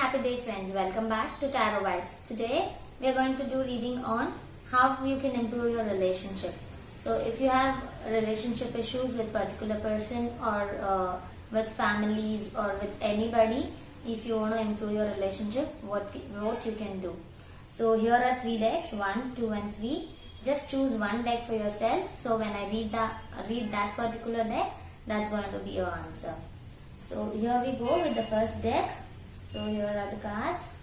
Happy day friends, welcome back to Tarot Vibes. Today we are going to do reading on how you can improve your relationship. So if you have relationship issues with particular person or with families or with anybody, if you want to improve your relationship, what you can do. So here are 3 decks, 1, 2 and 3. Just choose one deck for yourself. So when I read that particular deck, that's going to be your answer. So here we go with the first deck. So here are the cards.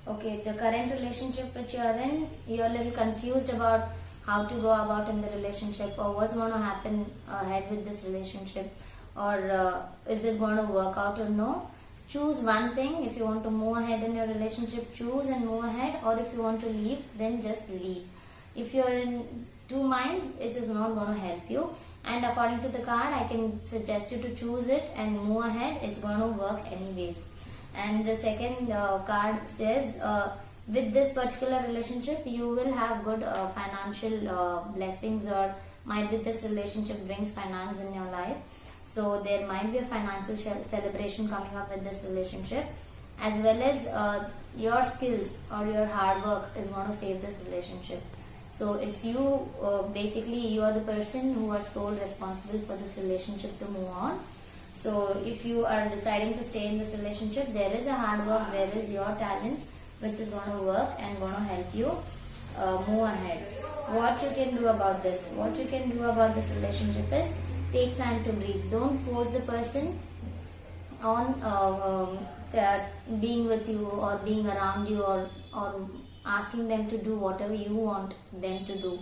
Okay, the current relationship which you are in, you are a little confused about how to go about in the relationship or what's going to happen ahead with this relationship, or is it going to work out or no. Choose one thing. If you want to move ahead in your relationship, choose and move ahead, or if you want to leave, then just leave. If you are in two minds, it is not going to help you, and according to the card I can suggest you to choose it and move ahead. It's going to work anyways. And the second card says with this particular relationship you will have good financial blessings, or might be this relationship brings finance in your life. So there might be a financial celebration coming up with this relationship, as well as your skills or your hard work is going to save this relationship. So it's you, basically you are the person who are sole responsible for this relationship to move on. So if you are deciding to stay in this relationship, there is a hard work, there is your talent which is going to work and going to help you move ahead. What you can do about this? What you can do about this relationship is take time to breathe. Don't force the person on being with you or being around you, or asking them to do whatever you want them to do.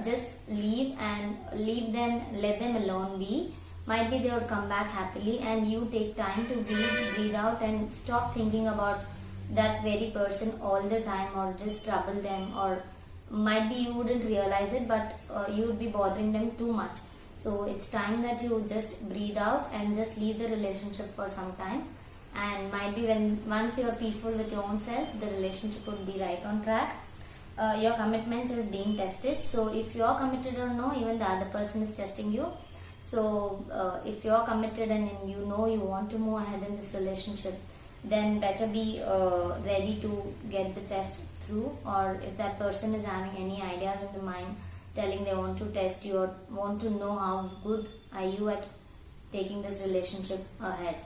Just leave and leave them, let them alone be. Might be they would come back happily, and you take time to breathe out and stop thinking about that very person all the time, or just trouble them, or might be you wouldn't realize it, but you would be bothering them too much. So it's time that you just breathe out and just leave the relationship for some time. And might be once you are peaceful with your own self, the relationship would be right on track. Your commitment is being tested. So if you are committed or no, even the other person is testing you. So if you are committed and you know you want to move ahead in this relationship, then better be ready to get the test through. Or if that person is having any ideas in the mind telling they want to test you or want to know how good are you at taking this relationship ahead.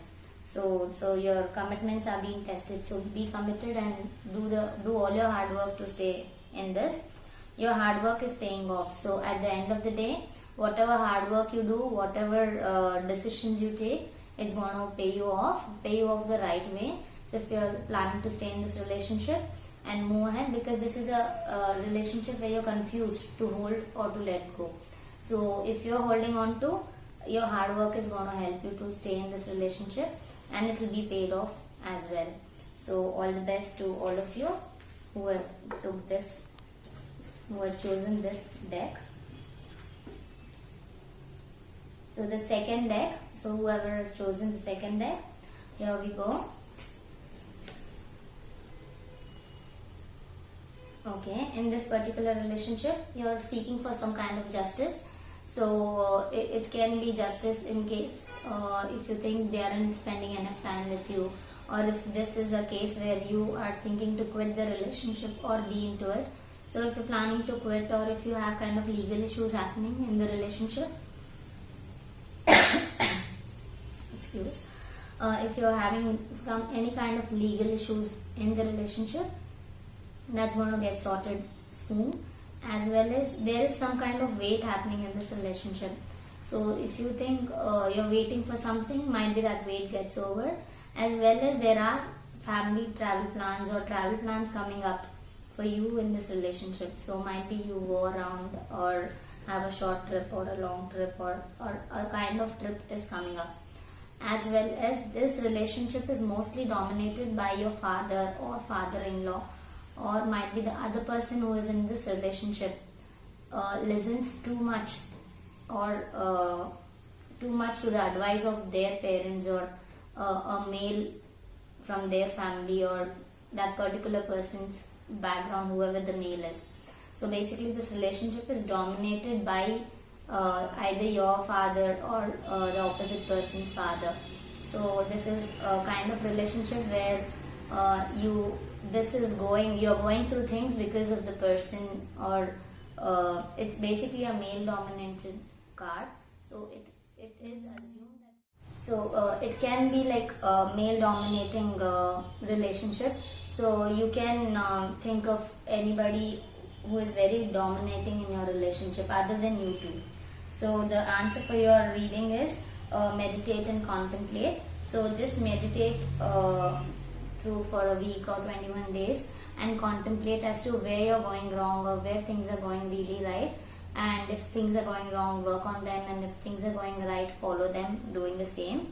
So your commitments are being tested. So be committed and do all your hard work to stay in this. Your hard work is paying off. So at the end of the day, whatever hard work you do, whatever decisions you take, it's going to pay you off the right way. So if you're planning to stay in this relationship and move ahead, because this is a relationship where you're confused to hold or to let go. So if you're holding on to, your hard work is going to help you to stay in this relationship, and it will be paid off as well. So all the best to all of you who have chosen this deck. So the second deck, so whoever has chosen the second deck, here we go. Okay, in this particular relationship, you are seeking for some kind of justice. So it can be justice in case if you think they aren't spending enough time with you, or if this is a case where you are thinking to quit the relationship or be into it. So if you're planning to quit, or if you have kind of legal issues happening in the relationship, excuse, if you're having any kind of legal issues in the relationship, that's going to get sorted soon. As well as there is some kind of wait happening in this relationship. So if you think you're waiting for something, might be that wait gets over. As well as there are family travel plans or travel plans coming up for you in this relationship. So might be you go around or have a short trip or a long trip, or a kind of trip is coming up. As well as this relationship is mostly dominated by your father or father-in-law, or might be the other person who is in this relationship listens too much, or too much to the advice of their parents, or a male from their family, or that particular person's background, whoever the male is. So basically this relationship is dominated by either your father or the opposite person's father. So this is a kind of relationship where you're going through things because of the person, or it's basically a male dominated card. So it is assumed that, so it can be like a male dominating relationship. So you can think of anybody who is very dominating in your relationship other than you two. So the answer for your reading is meditate and contemplate. So just meditate through for a week or 21 days and contemplate as to where you're going wrong or where things are going really right. And if things are going wrong, work on them, and if things are going right, follow them doing the same.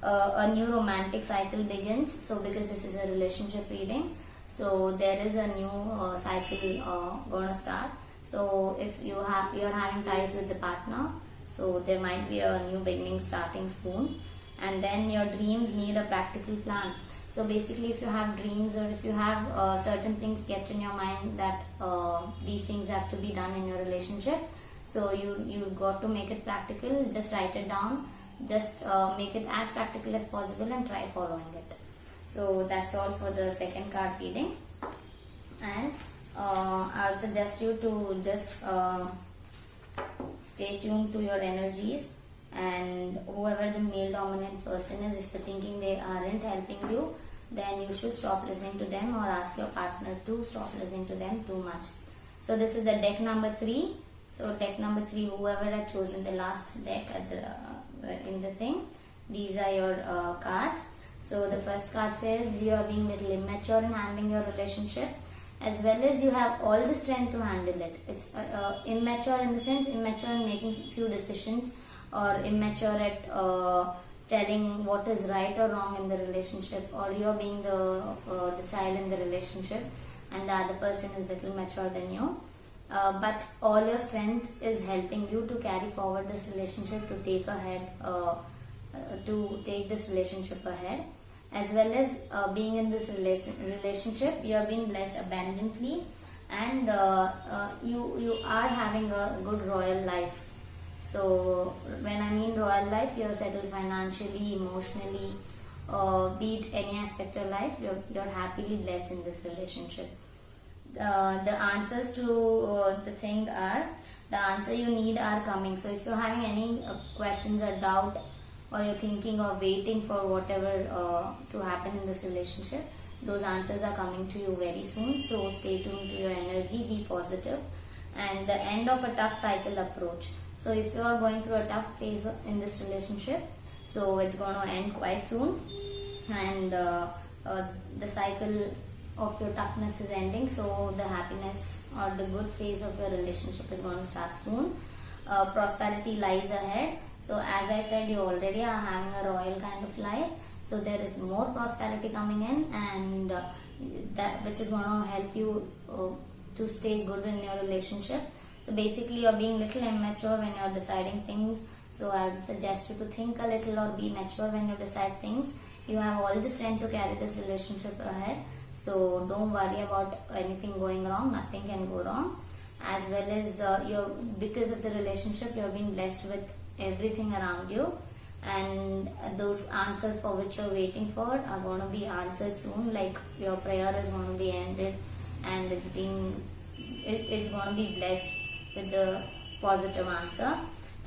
A new romantic cycle begins. So because this is a relationship reading, so there is a new cycle gonna start. So if you're having ties with the partner, so there might be a new beginning starting soon. And then your dreams need a practical plan. So basically, if you have dreams, or if you have certain things kept in your mind that these things have to be done in your relationship, so you got to make it practical. Just write it down. Just make it as practical as possible and try following it. So that's all for the second card reading. And I would suggest you to just stay tuned to your energies. And whoever the male dominant person is, if you're thinking they aren't helping you, then you should stop listening to them, or ask your partner to stop listening to them too much. So this is the deck number 3. So deck number 3, whoever had chosen the last deck at the in the thing, these are your cards. So the first card says you are being a little immature in handling your relationship, as well as you have all the strength to handle it. It's immature in the sense, immature in making few decisions, or immature at telling what is right or wrong in the relationship, or you're being the child in the relationship and the other person is little mature than you. But all your strength is helping you to carry forward this relationship, to take this relationship ahead. As well as being in this relationship, you are being blessed abundantly, and you are having a good royal life. So when I mean royal life, you're settled financially, emotionally, be it any aspect of life, you're happily blessed in this relationship. The answers to the thing are, the answer you need are coming. So if you're having any questions or doubt, or you're thinking or waiting for whatever to happen in this relationship, those answers are coming to you very soon. So stay tuned to your energy, be positive. And the end of a tough cycle approach. So if you are going through a tough phase in this relationship, so it's going to end quite soon, and the cycle of your toughness is ending. So the happiness or the good phase of your relationship is going to start soon. Prosperity lies ahead. So as I said, you already are having a royal kind of life. So there is more prosperity coming in, and that which is going to help you to stay good in your relationship. So basically, you're being little immature when you're deciding things. So I would suggest you to think a little, or be mature when you decide things. You have all the strength to carry this relationship ahead. So don't worry about anything going wrong. Nothing can go wrong. As well as because of the relationship, you're being blessed with everything around you. And those answers for which you're waiting for are going to be answered soon. Like your prayer is going to be ended, and it's going to be blessed with the positive answer.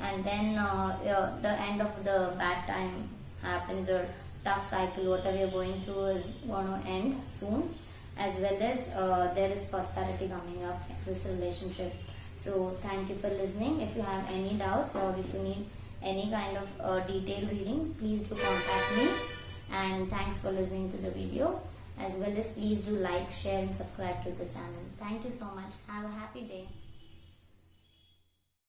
And then the end of the bad time happens, or tough cycle, whatever you're going through, is going to end soon. As well as there is prosperity coming up in this relationship. So thank you for listening. If you have any doubts, or if you need any kind of detailed reading, please do contact me. And thanks for listening to the video. As well as please do like, share and subscribe to the channel. Thank you so much. Have a happy day.